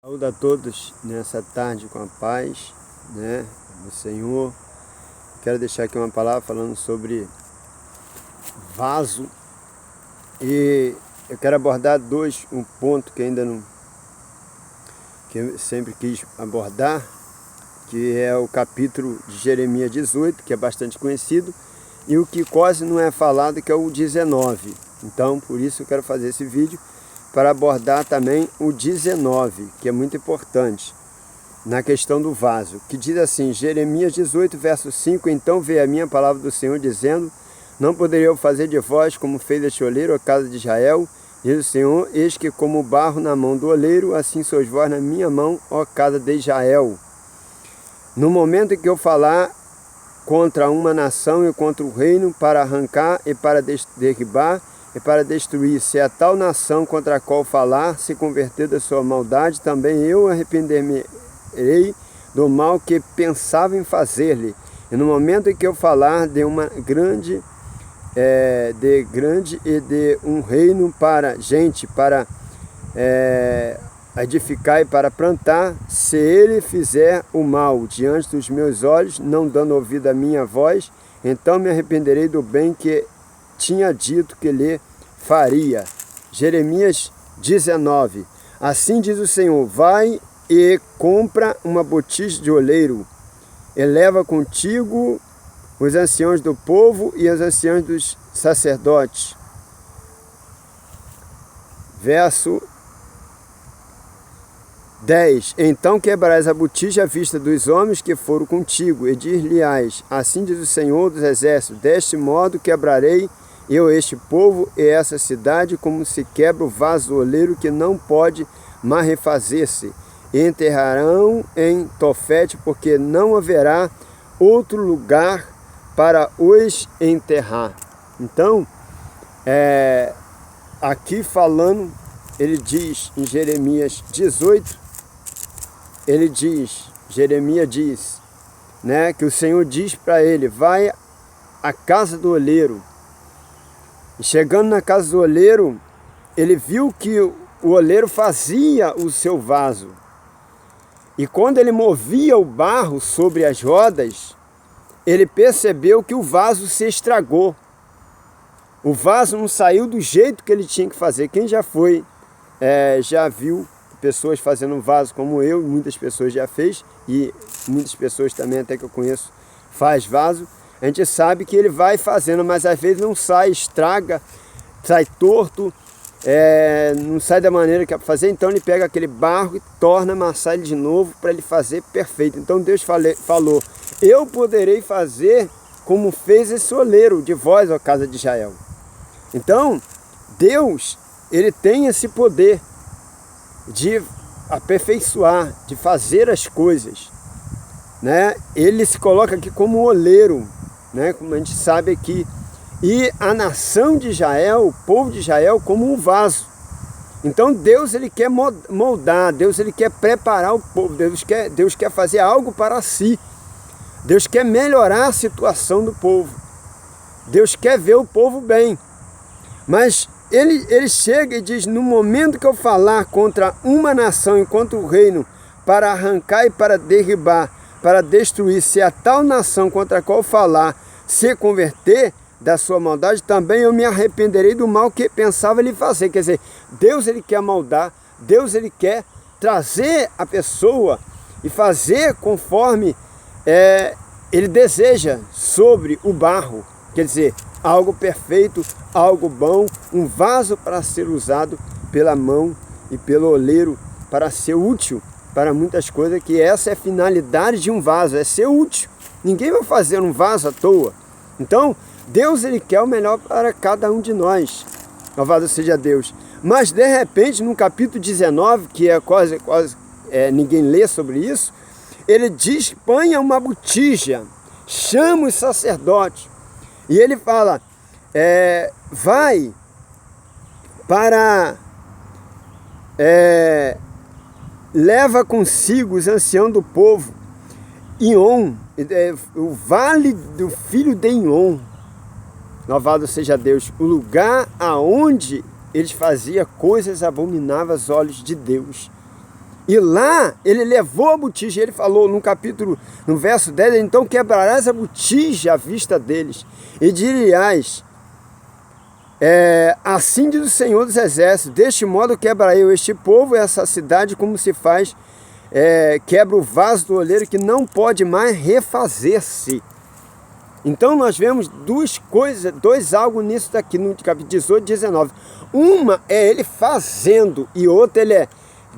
Saúde a todos nessa tarde com a paz, do Senhor. Quero deixar aqui uma palavra falando sobre vaso. E eu quero abordar um ponto que ainda não, que eu sempre quis abordar, que é o capítulo de Jeremias 18, que é bastante conhecido, e o que quase não é falado, que é o 19. Então, por isso eu quero fazer esse vídeo, para abordar também o 19, que é muito importante, na questão do vaso, que diz assim, Jeremias 18, verso 5, então veio a minha palavra do Senhor, dizendo, não poderia eu fazer de vós como fez este oleiro, a casa de Israel, diz o Senhor, eis que como barro na mão do oleiro, assim sois vós na minha mão, ó casa de Israel. No momento em que eu falar contra uma nação e contra o reino, para arrancar e para derribar, e para destruir, se a tal nação contra a qual falar se converter da sua maldade, também eu arrepender-me-ei do mal que pensava em fazer-lhe. E no momento em que eu falar de uma grande e de um reino para gente, para edificar e para plantar, se ele fizer o mal diante dos meus olhos, não dando ouvido à minha voz, então me arrependerei do bem que tinha dito que lhe faria. Jeremias 19. Assim diz o Senhor, vai e compra uma botija de oleiro, e leva contigo os anciãos do povo e os anciãos dos sacerdotes. Verso 10. Então quebrarás a botija à vista dos homens que foram contigo, e dir-lhe-ás, assim diz o Senhor dos exércitos, deste modo quebrarei eu este povo e essa cidade, como se quebra o vaso do oleiro que não pode mais refazer-se. E enterrarão em Tofete, porque não haverá outro lugar para os enterrar. Então, aqui falando, ele diz em Jeremias 18, Jeremias diz, que o Senhor diz para ele, vai à casa do oleiro. E chegando na casa do oleiro, ele viu que o oleiro fazia o seu vaso. E quando ele movia o barro sobre as rodas, ele percebeu que o vaso se estragou. O vaso não saiu do jeito que ele tinha que fazer. Quem já foi, já viu pessoas fazendo vaso como eu, muitas pessoas já fez, e muitas pessoas também, até que eu conheço, faz vaso. A gente sabe que ele vai fazendo, mas às vezes não sai, estraga, sai torto, não sai da maneira que é para fazer. Então ele pega aquele barro e torna amassar ele de novo para ele fazer perfeito. Então Deus falou, eu poderei fazer como fez esse oleiro de vós, ó casa de Israel. Então Deus, ele tem esse poder de aperfeiçoar, de fazer as coisas. Ele se coloca aqui como oleiro, como a gente sabe aqui, e a nação de Israel, o povo de Israel, como um vaso. Então Deus, ele quer moldar, Deus, ele quer preparar o povo, Deus quer fazer algo para si, Deus quer melhorar a situação do povo, Deus quer ver o povo bem, mas ele chega e diz, no momento que eu falar contra uma nação e contra o reino, para arrancar e para derribar, para destruir, se a tal nação contra a qual falar se converter da sua maldade, também eu me arrependerei do mal que pensava lhe fazer. Quer dizer, Deus, ele quer moldar, Deus, ele quer trazer a pessoa e fazer conforme ele deseja sobre o barro. Quer dizer, algo perfeito, algo bom, um vaso para ser usado pela mão e pelo oleiro, para ser útil para muitas coisas, que essa é a finalidade de um vaso, é ser útil. Ninguém vai fazer um vaso à toa. Então, Deus, ele quer o melhor para cada um de nós. Louvado seja Deus. Mas, de repente, no capítulo 19, que é quase ninguém lê sobre isso, ele diz, ponha uma botija, chama os sacerdotes. E ele fala, vai para... leva consigo os anciãos do povo, Ion, o vale do filho de Ion, louvado seja Deus, o lugar aonde eles faziam coisas abomináveis aos olhos de Deus. E lá ele levou a botija, ele falou no verso 10, então quebrarás a botija à vista deles, e dirás, assim diz o Senhor dos Exércitos, deste modo quebrarei eu este povo e essa cidade, como se faz, quebra o vaso do oleiro que não pode mais refazer-se. Então nós vemos dois algo nisso daqui, no capítulo 18 e 19. Uma é ele fazendo e outra ele é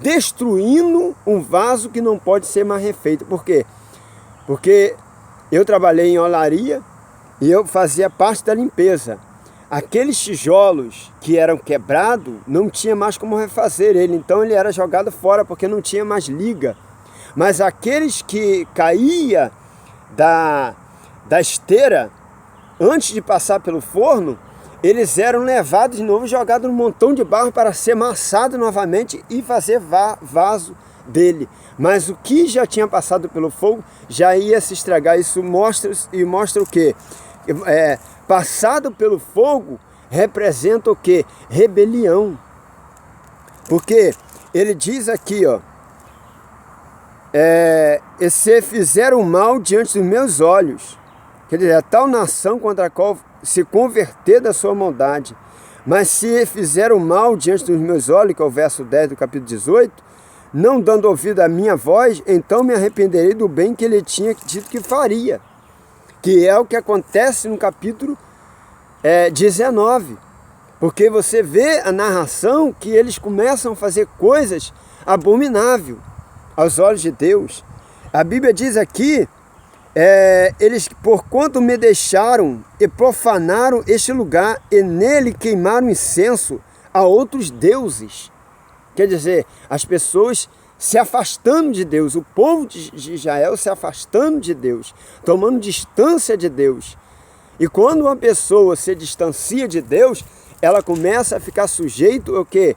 destruindo um vaso que não pode ser mais refeito. Por quê? Porque eu trabalhei em olaria e eu fazia parte da limpeza. Aqueles tijolos que eram quebrados, não tinha mais como refazer ele, então ele era jogado fora porque não tinha mais liga. Mas aqueles que caía da esteira, antes de passar pelo forno, eles eram levados de novo e jogados num montão de barro para ser amassado novamente e fazer vaso dele. Mas o que já tinha passado pelo fogo já ia se estragar. Isso mostra o quê? Passado pelo fogo representa o quê? Rebelião. Porque ele diz aqui, ó, e se fizeram mal diante dos meus olhos, quer dizer, a tal nação contra a qual se converter da sua maldade. Mas se fizeram mal diante dos meus olhos, que é o verso 10 do capítulo 18, não dando ouvido à minha voz, então me arrependerei do bem que ele tinha dito que faria. Que é o que acontece no capítulo 19. Porque você vê a narração que eles começam a fazer coisas abomináveis aos olhos de Deus. A Bíblia diz aqui, eles porquanto me deixaram e profanaram este lugar e nele queimaram incenso a outros deuses. Quer dizer, as pessoas se afastando de Deus, o povo de Israel se afastando de Deus, tomando distância de Deus. E quando uma pessoa se distancia de Deus, ela começa a ficar sujeito ao quê?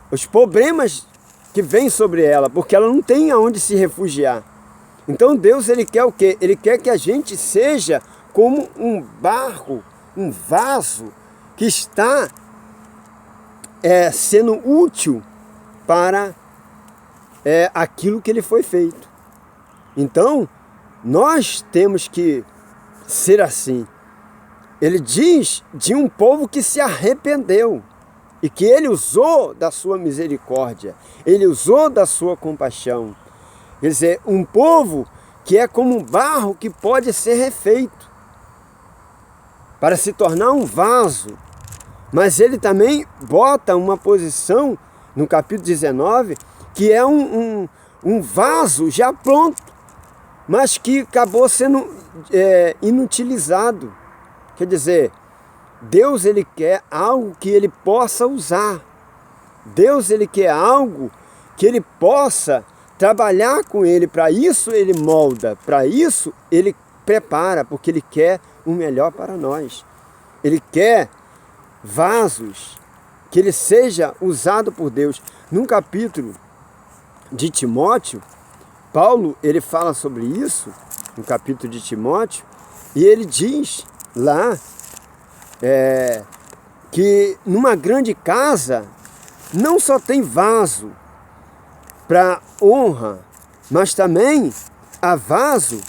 Os problemas que vêm sobre ela, porque ela não tem aonde se refugiar. Então Deus, ele quer o quê? Ele quer que a gente seja como um barro, um vaso que está sendo útil para aquilo que ele foi feito. Então, nós temos que ser assim. Ele diz de um povo que se arrependeu e que ele usou da sua misericórdia, ele usou da sua compaixão. Quer dizer, um povo que é como um barro que pode ser refeito para se tornar um vaso. Mas ele também bota uma posição no capítulo 19 que é um vaso já pronto, mas que acabou sendo inutilizado. Quer dizer, Deus, ele quer algo que ele possa usar. Deus, ele quer algo que ele possa trabalhar com ele. Para isso ele molda, para isso ele prepara, porque ele quer o melhor para nós. Ele quer vasos, que ele seja usado por Deus. Num capítulo de Timóteo, Paulo, ele fala sobre isso, no capítulo de Timóteo, e ele diz lá que numa grande casa não só tem vaso para honra, mas também há vaso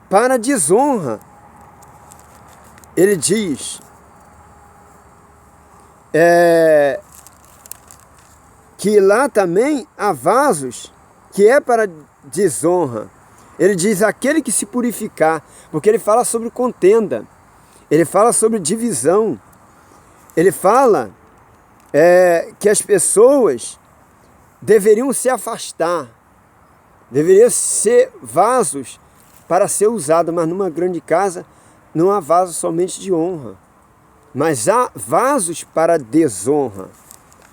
para desonra. Ele diz que lá também há vasos que é para desonra. Ele diz aquele que se purificar, porque ele fala sobre contenda, ele fala sobre divisão, ele fala que as pessoas deveriam se afastar, deveriam ser vasos para ser usado, mas numa grande casa não há vaso somente de honra, mas há vasos para desonra,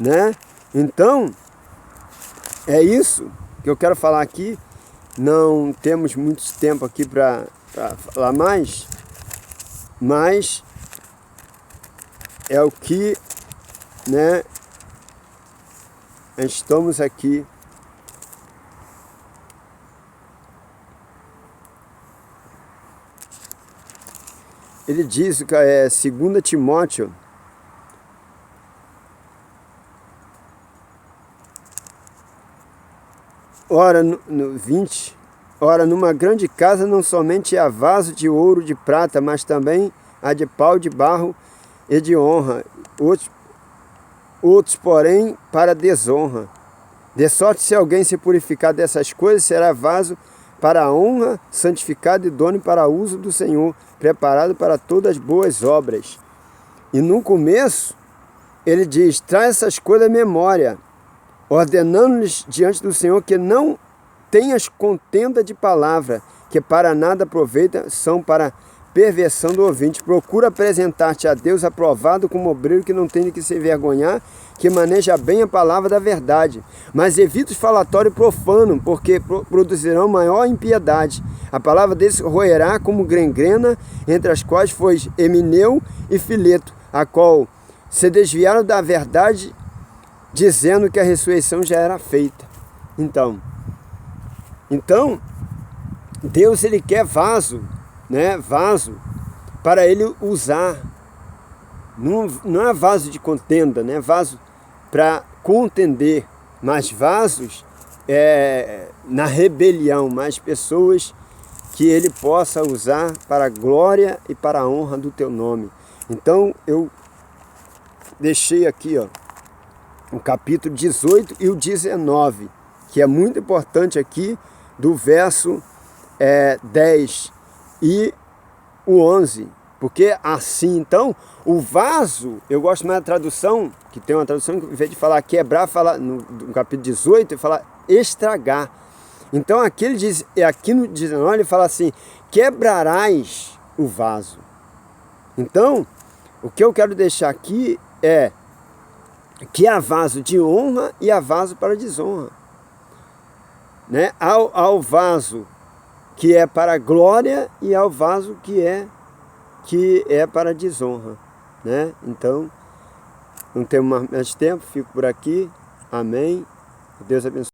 né? Então, é isso que eu quero falar aqui. Não temos muito tempo aqui para falar mais, mas é o que, né, estamos aqui ele diz que 2 Timóteo Ora, no 20, ora, numa grande casa não somente há vaso de ouro, de prata, mas também há de pau, de barro e de honra. Outros, porém, para desonra. De sorte, se alguém se purificar dessas coisas, será vaso para a honra, santificado e idôneo para o uso do Senhor, preparado para todas as boas obras. E no começo, ele diz, traz essas coisas à memória, ordenando-lhes diante do Senhor que não tenhas contenda de palavra, que para nada aproveita, são para perversão do ouvinte. Procura apresentar-te a Deus aprovado como obreiro que não tem de que se envergonhar, que maneja bem a palavra da verdade. Mas evita os falatórios profanos, porque produzirão maior impiedade. A palavra deles roerá como gangrena, entre as quais foi Emineu e Fileto, a qual se desviaram da verdade, dizendo que a ressurreição já era feita. Então Deus, ele quer vaso, né? Vaso para ele usar. Não é vaso de contenda, né? Vaso para contender, mas vasos na rebelião, mas pessoas que ele possa usar para a glória e para a honra do teu nome. Então eu deixei aqui, ó, o capítulo 18 e o 19, que é muito importante aqui, do verso 10 e o 11, porque assim, então, o vaso, eu gosto mais da tradução, que tem uma tradução que, em vez de falar quebrar, fala no capítulo 18, ele fala estragar. Então aqui ele diz, aqui no 19 ele fala assim, quebrarás o vaso. Então, o que eu quero deixar aqui é que há vaso de honra e há vaso para desonra, né? Ao vaso que é para glória e ao vaso que é para desonra, né? Então, não temos mais tempo, fico por aqui. Amém. Deus abençoe.